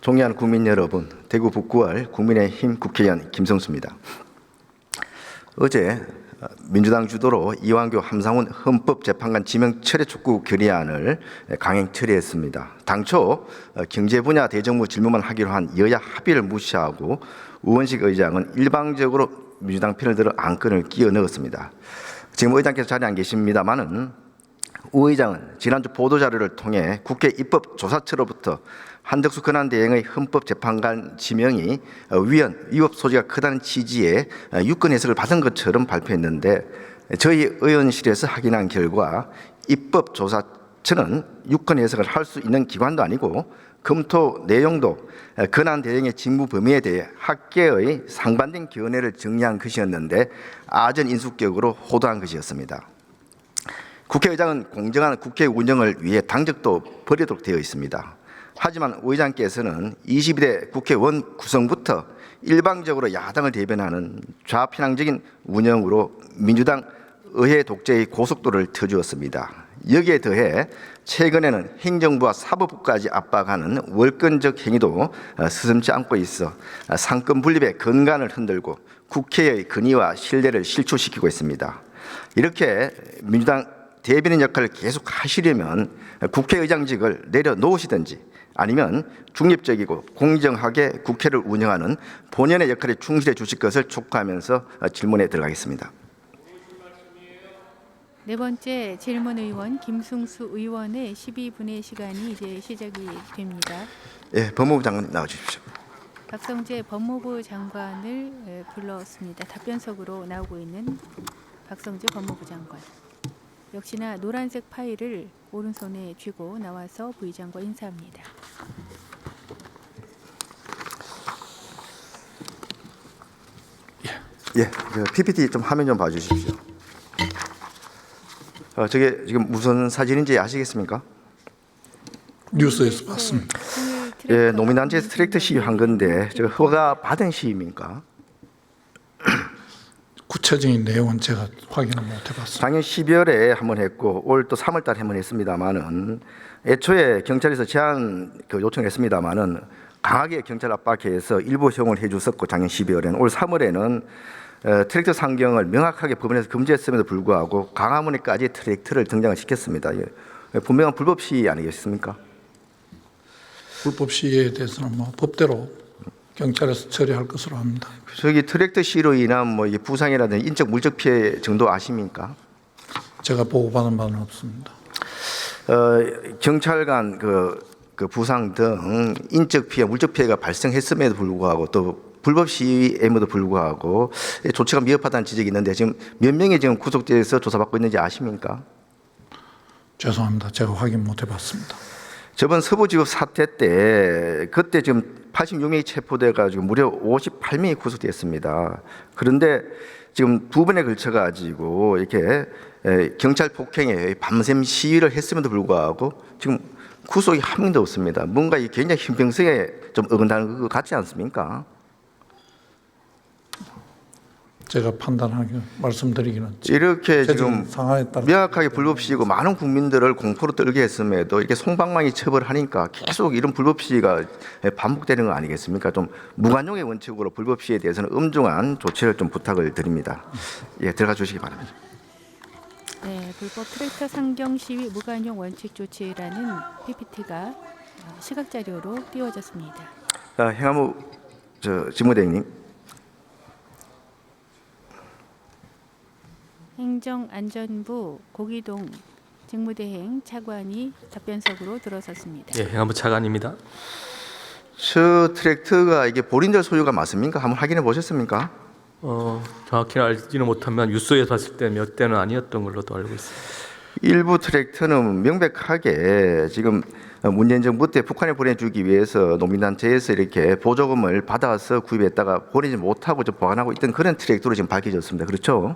동의하는 국민 여러분, 대구 북구알 국민의힘 국회의원 김성수입니다. 어제 민주당 주도로 이완규 함상훈 헌법재판관 지명 철회 촉구 결의안을 강행 처리했습니다. 당초 경제 분야 대정부 질문만 하기로 한 여야 합의를 무시하고 우원식 의장은 일방적으로 민주당 편을 들어 안건을 끼워 넣었습니다. 지금 의장께서 자리에 안 계십니다만은 우 의장은 지난주 보도자료를 통해 국회 입법조사처로부터 한덕수 권한대행의 헌법재판관 지명이 위헌, 위법 소지가 크다는 취지의 유권 해석을 받은 것처럼 발표했는데 저희 의원실에서 확인한 결과 입법조사처는 유권 해석을 할 수 있는 기관도 아니고 검토 내용도 권한대행의 직무 범위에 대해 학계의 상반된 견해를 정리한 것이었는데 아전 인수격으로 호도한 것이었습니다. 국회의장은 공정한 국회 운영을 위해 당적도 버리도록 되어 있습니다. 하지만 의장께서는 22대 국회의원 구성부터 일방적으로 야당을 대변하는 좌편향적인 운영으로 민주당 의회 독재의 고속도로를 터주었습니다. 여기에 더해 최근에는 행정부와 사법부까지 압박하는 월권적 행위도 서슴지 않고 있어 상권 분립의 근간을 흔들고 국회의 권위와 신뢰를 실추시키고 있습니다. 이렇게 민주당 대변인 역할을 계속 하시려면 국회의장직을 내려놓으시든지 아니면 중립적이고 공정하게 국회를 운영하는 본연의 역할에 충실해 주실 것을 촉구하면서 질문에 들어가겠습니다. 네 번째 질문 의원 김승수 의원의 12분의 시간이 이제 시작이 됩니다. 예, 법무부 장관 나와 주십시오. 박성재 법무부 장관을 불렀습니다. 답변석으로 나오고 있는 박성재 법무부 장관. 역시나 노란색 파일을 오른손에 쥐고 나와서 부의장과 인사합니다. 예, PPT 좀 화면 좀 봐주십시오. 저게 지금 무슨 사진인지 아시겠습니까? 뉴스에서 봤습니다. 예, 노민단체에서 트랙터 시위한 건데 저 허가 받은 시위입니까? 구체적인 내용은 제가 확인을 못 해봤습니다. 작년 12월에 한번 했고 올 또 3월 달에 한번 했습니다만은 애초에 경찰에서 제한 요청했습니다만은 강하게 경찰 압박해서 일부 허용을 해줬었고 작년 12월에는 올 3월에는 트랙터 상경을 명확하게 법원에서 금지했음에도 불구하고 광화문에까지 트랙터를 등장을 시켰습니다. 분명한 불법 시위 아니겠습니까? 불법 시위에 대해서는 뭐 법대로 경찰에서 처리할 것으로 합니다. 저기 트랙터 시위로 인한 뭐 부상이라든지 인적 물적 피해 정도 아십니까? 제가 보고받은 바는 없습니다. 경찰 간 그 부상 등 인적 피해, 물적 피해가 발생했음에도 불구하고 또 불법 시위에도 불구하고 조치가 미흡하다는 지적이 있는데 지금 몇 명이 지금 구속돼서 조사받고 있는지 아십니까? 죄송합니다. 제가 확인 못 해봤습니다. 저번 서부지법 사태 때 그때 지금 86명이 체포돼 가지고 무려 58명이 구속됐습니다. 그런데 지금 두 번에 걸쳐 가지고 이렇게 경찰 폭행에 밤샘 시위를 했음에도 불구하고 지금 구속이 한 명도 없습니다. 뭔가 굉장히 형평성에 좀 어긋나는 것 같지 않습니까? 제가 판단하기 말씀드리기는 이렇게 지금 상황에 따라 명확하게 불법 시위고 많은 국민들을 공포로 떨게 했음에도 이렇게 송방망이 처벌하니까 계속 이런 불법 시위가 반복되는 거 아니겠습니까? 좀 무관용의 원칙으로 불법 시위에 대해서는 엄중한 조치를 좀 부탁을 드립니다. 예, 들어가 주시기 바랍니다. 네, 불법 트랙터 상경 시위 무관용 원칙 조치라는 PPT가 시각 자료로 띄워졌습니다. 행안부 직무대행님. 행정안전부 고기동 직무대행 차관이 답변석으로 들어섰습니다. 예, 행안부 차관입니다. 저 트랙터가 이게 본인들 소유가 맞습니까? 한번 확인해 보셨습니까? 정확히 알지는 못하면 뉴스에서 봤을 때 몇 대는 아니었던 걸로도 알고 있습니다. 일부 트랙터는 명백하게 지금 문재인 정부 때 북한에 보내주기 위해서 농민단체에서 이렇게 보조금을 받아서 구입했다가 보내지 못하고 보관하고 있던 그런 트랙터로 지금 밝혀졌습니다. 그렇죠?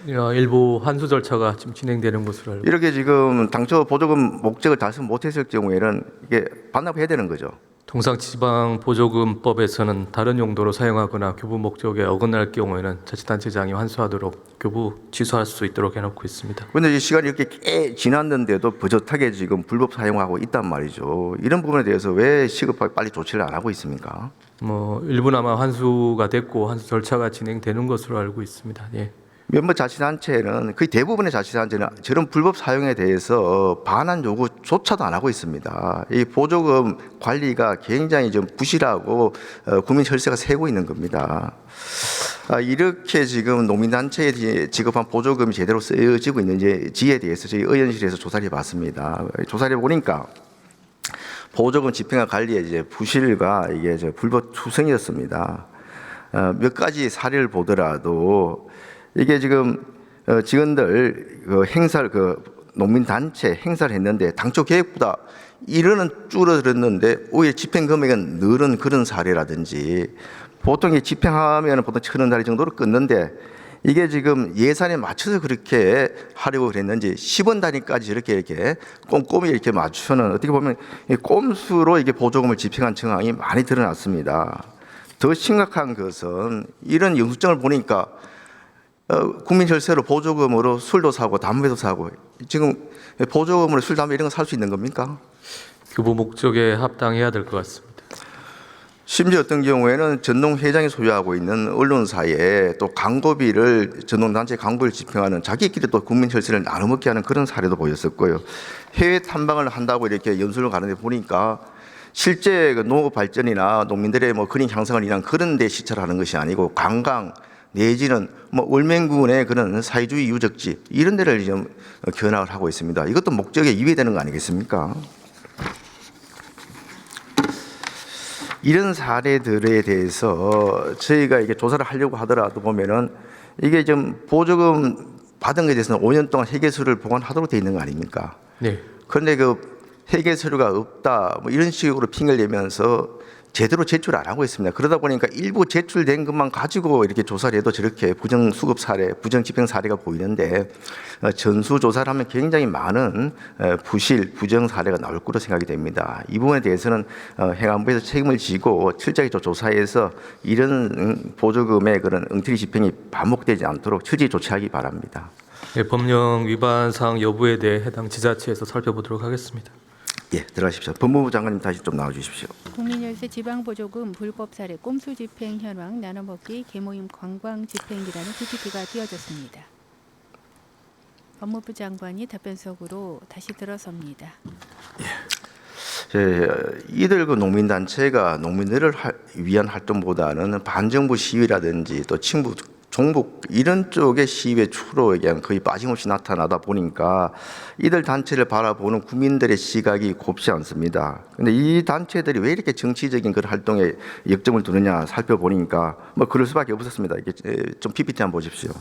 일부 환수 절차가 지금 진행되는 것으로 알고 이렇게 지금 당초 보조금 목적을 달성 못했을 경우에는 이게 반납해야 되는 거죠. 통상지방보조금법에서는 다른 용도로 사용하거나 교부 목적에 어긋날 경우에는 자치단체장이 환수하도록 교부 취소할 수 있도록 해놓고 있습니다. 그런데 이 시간이 이렇게 꽤 지났는데도 버젓하게 지금 불법 사용하고 있단 말이죠. 이런 부분에 대해서 왜 시급하게 빨리 조치를 안 하고 있습니까? 뭐 일부나마 환수가 됐고 환수 절차가 진행되는 것으로 알고 있습니다. 예. 몇몇 자치단체는 거의 대부분의 자치단체는 저런 불법 사용에 대해서 반환 요구조차도 안 하고 있습니다. 이 보조금 관리가 굉장히 좀 부실하고 국민 혈세가 새고 있는 겁니다. 이렇게 지금 농민단체에 지급한 보조금이 제대로 쓰여지고 있는지에 대해서 저희 의원실에서 조사를 해봤습니다. 조사를 해보니까 보조금 집행과 관리의 이제 부실과 이게 불법 투성이었습니다. 몇 가지 사례를 보더라도 이게 지금 직원들 행사를 농민 단체 행사를 했는데 당초 계획보다 일은 줄어들었는데 오히려 집행 금액은 늘은 그런 사례라든지 보통 이 집행하면 보통 1,000원짜리 정도로 끊는데 이게 지금 예산에 맞춰서 그렇게 하려고 그랬는지 10원 단위까지 이렇게 꼼꼼히 이렇게 맞추는 어떻게 보면 꼼수로 이게 보조금을 집행한 정황이 많이 드러났습니다. 더 심각한 것은 이런 영수증을 보니까 국민 혈세로 보조금으로 술도 사고 담배도 사고 지금 보조금으로 술, 담배 이런 거 살 수 있는 겁니까? 교부 목적에 합당해야 될 것 같습니다. 심지어 어떤 경우에는 전농 회장이 소유하고 있는 언론사에 또 광고비를 전농단체 광고를 집행하는 자기끼리 또 국민 혈세를 나눠먹게 하는 그런 사례도 보였었고요. 해외 탐방을 한다고 이렇게 연수를 가는데 보니까 실제 농업 발전이나 농민들의 근익 향상을 위한 그런 데 시찰을 하는 것이 아니고 관광 내지는 월맹군의 그런 사회주의 유적지 이런 데를 좀 견학을 하고 있습니다. 이것도 목적에 위배되는 거 아니겠습니까? 이런 사례들에 대해서 저희가 이게 조사를 하려고 하더라도 보면은 이게 좀 보조금 받은 것에 대해서는 5년 동안 회계서류를 보관하도록 되어 있는 거 아닙니까? 네. 그런데 그 회계서류가 없다 이런 식으로 핑계를 내면서 제대로 제출 안 하고 있습니다. 그러다 보니까 일부 제출된 것만 가지고 이렇게 조사를 해도 저렇게 부정 수급 사례, 부정 집행 사례가 보이는데 전수 조사를 하면 굉장히 많은 부실, 부정 사례가 나올 거로 생각이 됩니다. 이 부분에 대해서는 행안부에서 책임을 지고 철저히 조사해서 이런 보조금의 그런 엉터리 집행이 반복되지 않도록 철저히 조치하기 바랍니다. 네, 법령 위반 사항 여부에 대해 해당 지자체에서 살펴보도록 하겠습니다. 예, 들어가십시오. 법무부 장관님 다시 좀 나와 주십시오. 국민열세 지방보조금 불법 사례 꼼수 집행 현황 나눠먹기 계모임 관광 집행이라는 PPT가 띄어졌습니다. 법무부 장관이 답변석으로 다시 들어섭니다. 이들 농민단체가 농민들을 위한 활동보다는 반정부 시위라든지 또 친부 종북 이런 쪽의 시위의 주로 거의 빠짐없이 나타나다 보니까 이들 단체를 바라보는 국민들의 시각이 곱지 않습니다. 그런데 이 단체들이 왜 이렇게 정치적인 그런 활동에 역점을 두느냐 살펴보니까 그럴 수밖에 없었습니다. 이게 좀 PPT 한번 보십시오.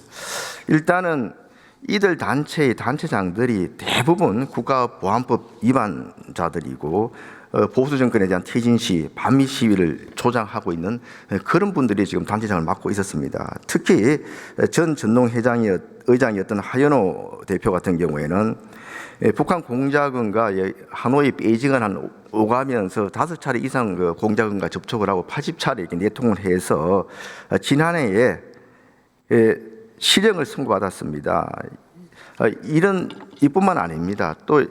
일단은 이들 단체의 단체장들이 대부분 국가보안법 위반자들이고 보수 정권에 대한 퇴진 시위, 반미 시위를 조장하고 있는 그런 분들이 지금 단체장을 맡고 있었습니다. 특히 전 전농 의장이었던 하연호 대표 같은 경우에는 북한 공작원과 하노이 베이징을 오가면서 5차례 이상 공작원과 접촉을 하고 80차례 이렇게 내통을 해서 지난해에 실형을 선고받았습니다. 이뿐만 아닙니다. 또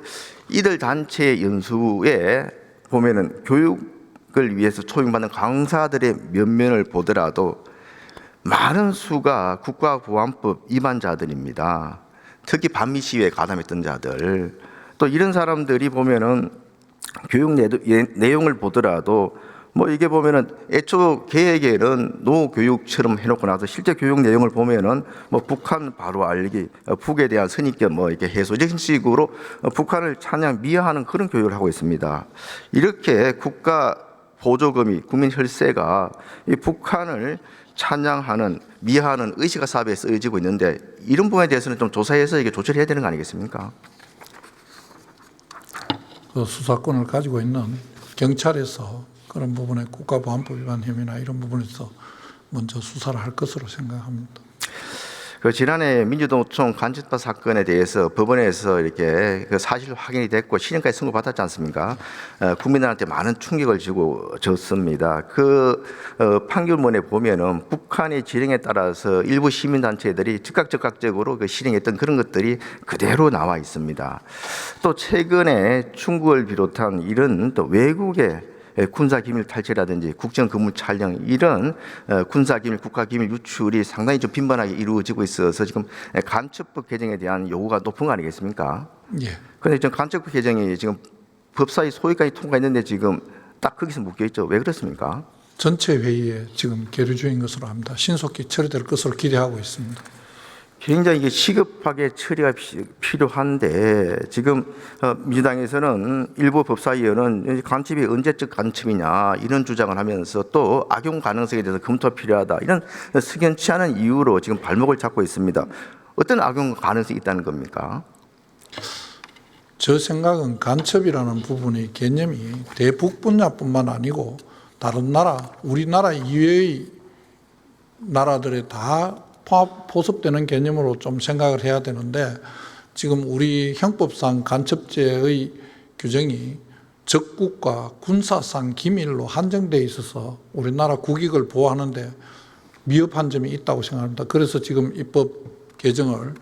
이들 단체 연수에 보면은 교육을 위해서 초빙받는 강사들의 면면을 보더라도 많은 수가 국가보안법 위반자들입니다. 특히 반미 시위에 가담했던 자들. 또 이런 사람들이 보면은 교육 내용을 보더라도 이게 보면은 애초 계획에는 노교육처럼 해놓고 나서 실제 교육 내용을 보면은 북한 바로 알기, 북에 대한 선입견 이렇게 해소 이런 식으로 북한을 찬양 미화하는 그런 교육을 하고 있습니다. 이렇게 국가 보조금이 국민 혈세가 이 북한을 찬양하는 미화하는 의식화 사업에 쓰여지고 있는데 이런 부분에 대해서는 좀 조사해서 이게 조치를 해야 되는 거 아니겠습니까? 그 수사권을 가지고 있는 경찰에서 그런 부분에 국가보안법 위반 혐의나 이런 부분에서 먼저 수사를 할 것으로 생각합니다. 그 지난해 민주노총 간첩바 사건에 대해서 법원에서 이렇게 그 사실 확인이 됐고 실형까지 선고받았지 않습니까? 국민들한테 많은 충격을 줬습니다. 그 판결문에 보면은 북한의 지령에 따라서 일부 시민단체들이 즉각적으로 그 실행했던 그런 것들이 그대로 나와 있습니다. 또 최근에 중국을 비롯한 이런 또 외국의 군사기밀 탈취라든지 국정근무 촬영 이런 군사기밀, 국가기밀 유출이 상당히 좀 빈번하게 이루어지고 있어서 지금 간첩법 개정에 대한 요구가 높은 거 아니겠습니까? 예. 그런데 지금 간첩법 개정이 지금 법사위 소위까지 통과했는데 지금 딱 거기서 묶여 있죠. 왜 그렇습니까? 전체 회의에 지금 계류 중인 것으로 압니다. 신속히 처리될 것으로 기대하고 있습니다. 굉장히 이게 시급하게 처리가 필요한데 지금 민주당에서는 일부 법사위원은 간첩이 언제적 간첩이냐 이런 주장을 하면서 또 악용 가능성에 대해서 검토가 필요하다 이런 석연치 않은 이유로 지금 발목을 잡고 있습니다. 어떤 악용 가능성이 있다는 겁니까? 저 생각은 간첩이라는 부분의 개념이 대북 분야뿐만 아니고 다른 나라, 우리나라 이외의 나라들에 다 포섭되는 개념으로 좀 생각을 해야 되는데 지금 우리 형법상 간첩죄의 규정이 적국과 군사상 기밀로 한정되어 있어서 우리나라 국익을 보호하는데 미흡한 점이 있다고 생각합니다. 그래서 지금 입법 개정을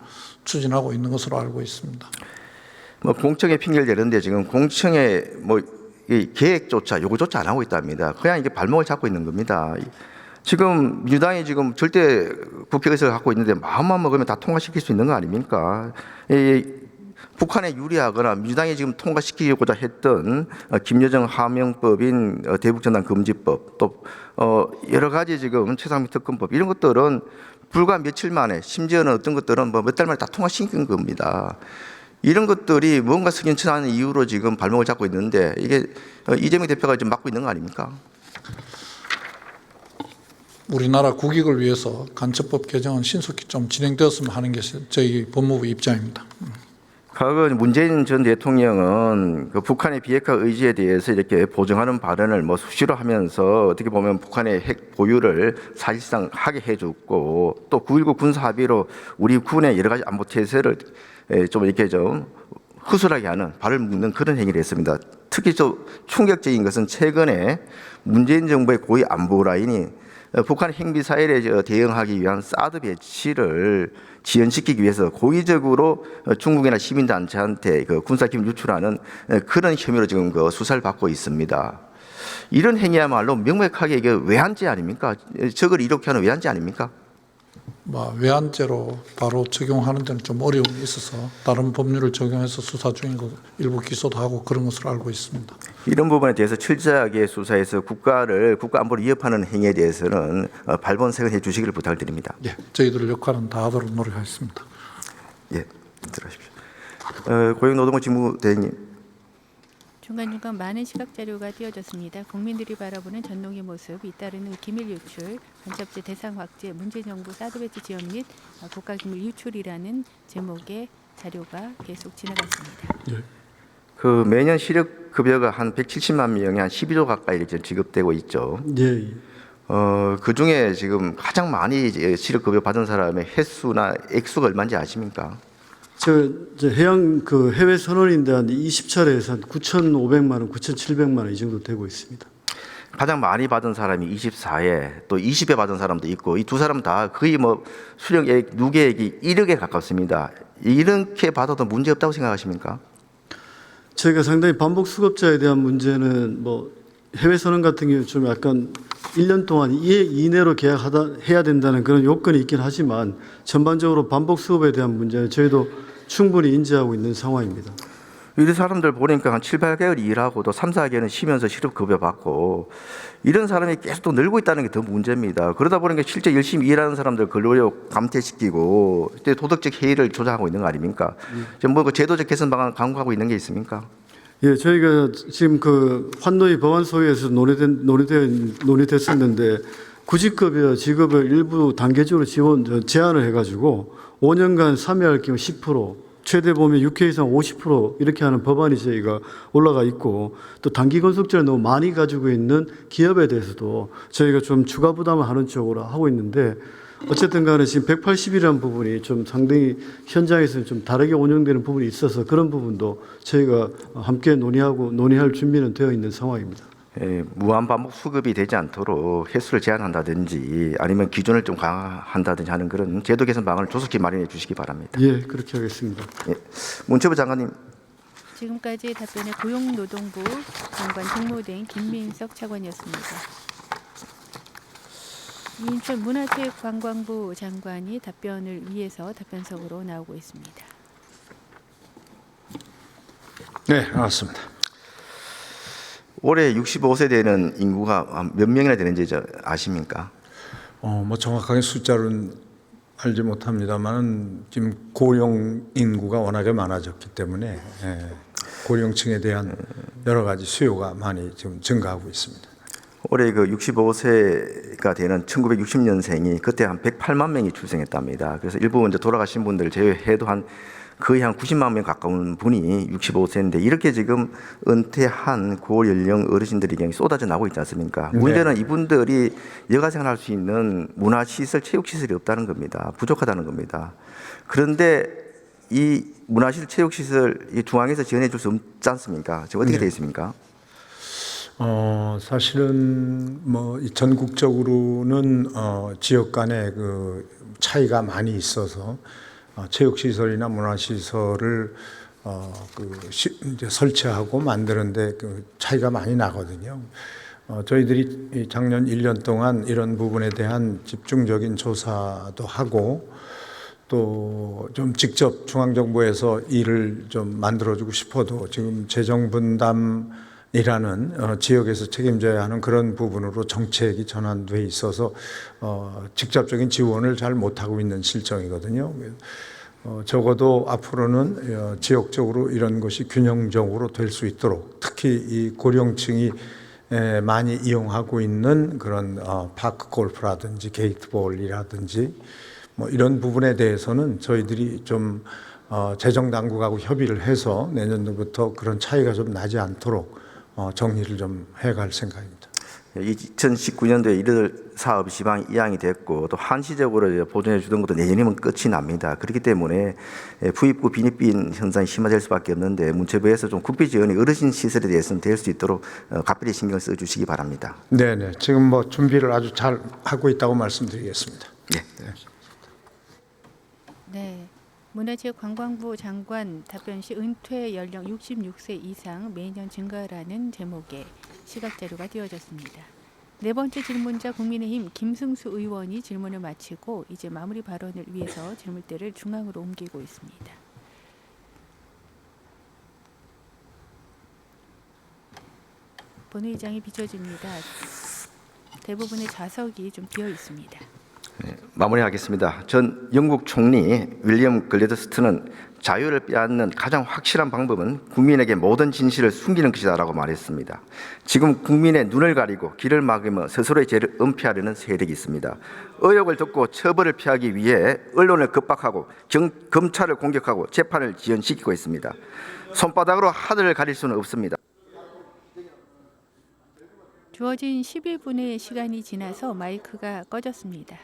추진하고 있는 것으로 알고 있습니다. 뭐 공청회 핑계를 대는데 지금 공청회 뭐 이 계획조차 요구조차 안 하고 있답니다. 그냥 이게 발목을 잡고 있는 겁니다. 지금 민주당이 지금 절대 국회의석을 갖고 있는데 마음만 먹으면 다 통과시킬 수 있는 거 아닙니까? 북한에 유리하거나 민주당이 지금 통과시키고자 했던 김여정 하명법인 대북전단 금지법 또 여러 가지 지금 최상민 특검법 이런 것들은 불과 며칠 만에 심지어는 어떤 것들은 뭐 몇 달 만에 다 통과시킨 겁니다. 이런 것들이 뭔가 석연치 않은 이유로 지금 발목을 잡고 있는데 이게 이재명 대표가 지금 막고 있는 거 아닙니까? 우리나라 국익을 위해서 간첩법 개정은 신속히 좀 진행되었으면 하는 게 저희 법무부 입장입니다. 과거 문재인 전 대통령은 그 북한의 비핵화 의지에 대해서 이렇게 보증하는 발언을 뭐 수시로 하면서 어떻게 보면 북한의 핵 보유를 사실상 하게 해줬고 또 9.19 군사 합의로 우리 군의 여러 가지 안보 태세를 좀 이렇게 좀 허술하게 하는 발을 묶는 그런 행위를 했습니다. 특히 좀 충격적인 것은 최근에 문재인 정부의 고위 안보 라인이 북한 핵미사일에 대응하기 위한 사드 배치를 지연시키기 위해서 고의적으로 중국이나 시민단체한테 그 군사기밀 유출하는 그런 혐의로 지금 그 수사를 받고 있습니다. 이런 행위야말로 명백하게 이게 외환죄 아닙니까? 적을 이렇게 하는 외환죄 아닙니까? 외환죄로 바로 적용하는 데는 좀 어려움이 있어서 다른 법률을 적용해서 수사 중인 거 일부 기소도 하고 그런 것으로 알고 있습니다. 이런 부분에 대해서 철저하게 수사해서 국가 안보를 위협하는 행위에 대해서는 발본색을 해주시기를 부탁드립니다. 예, 저희들 역할은 다 하도록 노력하겠습니다. 예, 들어가십시오. 고용노동부 직무대행님. 중간중간 많은 시각 자료가 띄어졌습니다. 국민들이 바라보는 전동의 모습, 잇따르는 기밀 유출, 간첩죄 대상 확대, 문재인 정부 사드 배치 지원 및 국가기밀 유출이라는 제목의 자료가 계속 지나갔습니다. 예. 그 매년 시력급여가 한 170만 명이 한 12조 가까이 이렇게 지급되고 있죠. 예. 그 중에 지금 가장 많이 시력급여 받은 사람의 횟수나 액수가 얼마인지 아십니까? 저 해양 그 해외 선원인데 한 20차례에서 한 9,500만 원, 9,700만 원 이 정도 되고 있습니다. 가장 많이 받은 사람이 24회, 또 20회 받은 사람도 있고 이 두 사람 다 거의 뭐 수령액, 누계액이 1억에 가깝습니다. 이렇게 받아도 문제 없다고 생각하십니까? 저희가 상당히 반복 수급자에 대한 문제는 뭐 해외 선원 같은 경우 좀 약간 1년 동안 이내로 계약해야 된다는 그런 요건이 있긴 하지만 전반적으로 반복 수급에 대한 문제는 저희도 충분히 인지하고 있는 상황입니다. 이 사람들 보니까 한 7, 8개월 일하고도 3, 4개월은 쉬면서 시급급여 받고 이런 사람이 계속 또 늘고 있다는 게 더 문제입니다. 그러다 보니까 실제 열심히 일하는 사람들 근로력 감퇴시키고 도덕적 해이를 조장하고 있는 거 아닙니까? 지금 뭐 그 제도적 개선 방안 강구하고 있는 게 있습니까? 예, 저희가 지금 그 환노위 법안소위에서 논의됐었는데 구직급여 지급을 일부 단계적으로 제한을 해가지고 5년간 참여할 경우 10%, 최대 보면 6회 이상 50% 이렇게 하는 법안이 저희가 올라가 있고 또 단기 건속제를 너무 많이 가지고 있는 기업에 대해서도 저희가 좀 추가 부담을 하는 쪽으로 하고 있는데 어쨌든 간에 지금 180이라는 부분이 좀 상당히 현장에서는 좀 다르게 운영되는 부분이 있어서 그런 부분도 저희가 함께 논의할 준비는 되어 있는 상황입니다. 무한 반복 수급이 되지 않도록 횟수를 제한한다든지 아니면 기준을 좀 강화한다든지 하는 그런 제도 개선 방안을 조속히 마련해 주시기 바랍니다. 예, 그렇게 하겠습니다. 문체부 장관님. 지금까지 답변에 고용노동부 장관 직무대행 김민석 차관이었습니다. 이인철 문화체육관광부 장관이 답변을 위해서 답변석으로 나오고 있습니다. 네, 알았습니다. 올해 65세 되는 인구가 몇 명이나 되는지 아십니까? 뭐 정확하게 숫자는 알지 못합니다만 지금 고령 인구가 워낙에 많아졌기 때문에 고령층에 대한 여러 가지 수요가 많이 지금 증가하고 있습니다. 올해 그 65세가 되는 1960년생이 그때 한 108만 명이 출생했답니다. 그래서 일부 이제 돌아가신 분들 제외해도 거의 한 90만 명 가까운 분이 65세인데 이렇게 지금 은퇴한 고연령 어르신들이 그냥 쏟아져 나오고 있지 않습니까? 네. 문제는 이분들이 여가생활할 수 있는 문화시설, 체육시설이 없다는 겁니다. 부족하다는 겁니다. 그런데 이 문화시설, 체육시설 이 중앙에서 지원해 줄 수 없지 않습니까? 지금 어떻게 되어 있습니까? 사실은 뭐 전국적으로는 지역 간의 그 차이가 많이 있어서 체육시설이나 문화시설을 이제 설치하고 만드는데 그 차이가 많이 나거든요. 저희들이 작년 1년 동안 이런 부분에 대한 집중적인 조사도 하고 또 좀 직접 중앙정부에서 일을 좀 만들어주고 싶어도 지금 재정분담이라는 지역에서 책임져야 하는 그런 부분으로 정책이 전환돼 있어서 직접적인 지원을 잘 못하고 있는 실정이거든요. 적어도 앞으로는 지역적으로 이런 것이 균형적으로 될 수 있도록 특히 이 고령층이 많이 이용하고 있는 그런 파크 골프라든지 게이트볼이라든지 뭐 이런 부분에 대해서는 저희들이 좀 재정 당국하고 협의를 해서 내년도부터 그런 차이가 좀 나지 않도록 정리를 좀 해갈 생각입니다. 2019년도에 이들 사업 시방 이양이 됐고 또 한시적으로 보존해 주던 것도 내년이면 끝이 납니다. 그렇기 때문에 부입부 빈입빈 현상이 심화될 수밖에 없는데 문체부에서 좀 국비 지원이 어르신 시설에 대해서는 될 수 있도록 각별히 신경을 써 주시기 바랍니다. 네네. 지금 뭐 준비를 아주 잘 하고 있다고 말씀드리겠습니다. 네. 네. 문화체육관광부 장관 답변 시 은퇴 연령 66세 이상 매년 증가라는 제목의 시각자료가 띄워졌습니다. 네 번째 질문자 국민의힘 김승수 의원이 질문을 마치고 이제 마무리 발언을 위해서 질문대를 중앙으로 옮기고 있습니다. 본회의장이 비춰집니다. 대부분의 좌석이 좀 비어 있습니다. 마무리하겠습니다. 전 영국 총리 윌리엄 글래드스턴은 자유를 빼앗는 가장 확실한 방법은 국민에게 모든 진실을 숨기는 것이다라고 말했습니다. 지금 국민의 눈을 가리고 길을 막으며 스스로의 죄를 은폐하려는 세력이 있습니다. 의혹을 덮고 처벌을 피하기 위해 언론을 급박하고 검찰을 공격하고 재판을 지연시키고 있습니다. 손바닥으로 하늘을 가릴 수는 없습니다. 주어진 11분의 시간이 지나서 마이크가 꺼졌습니다.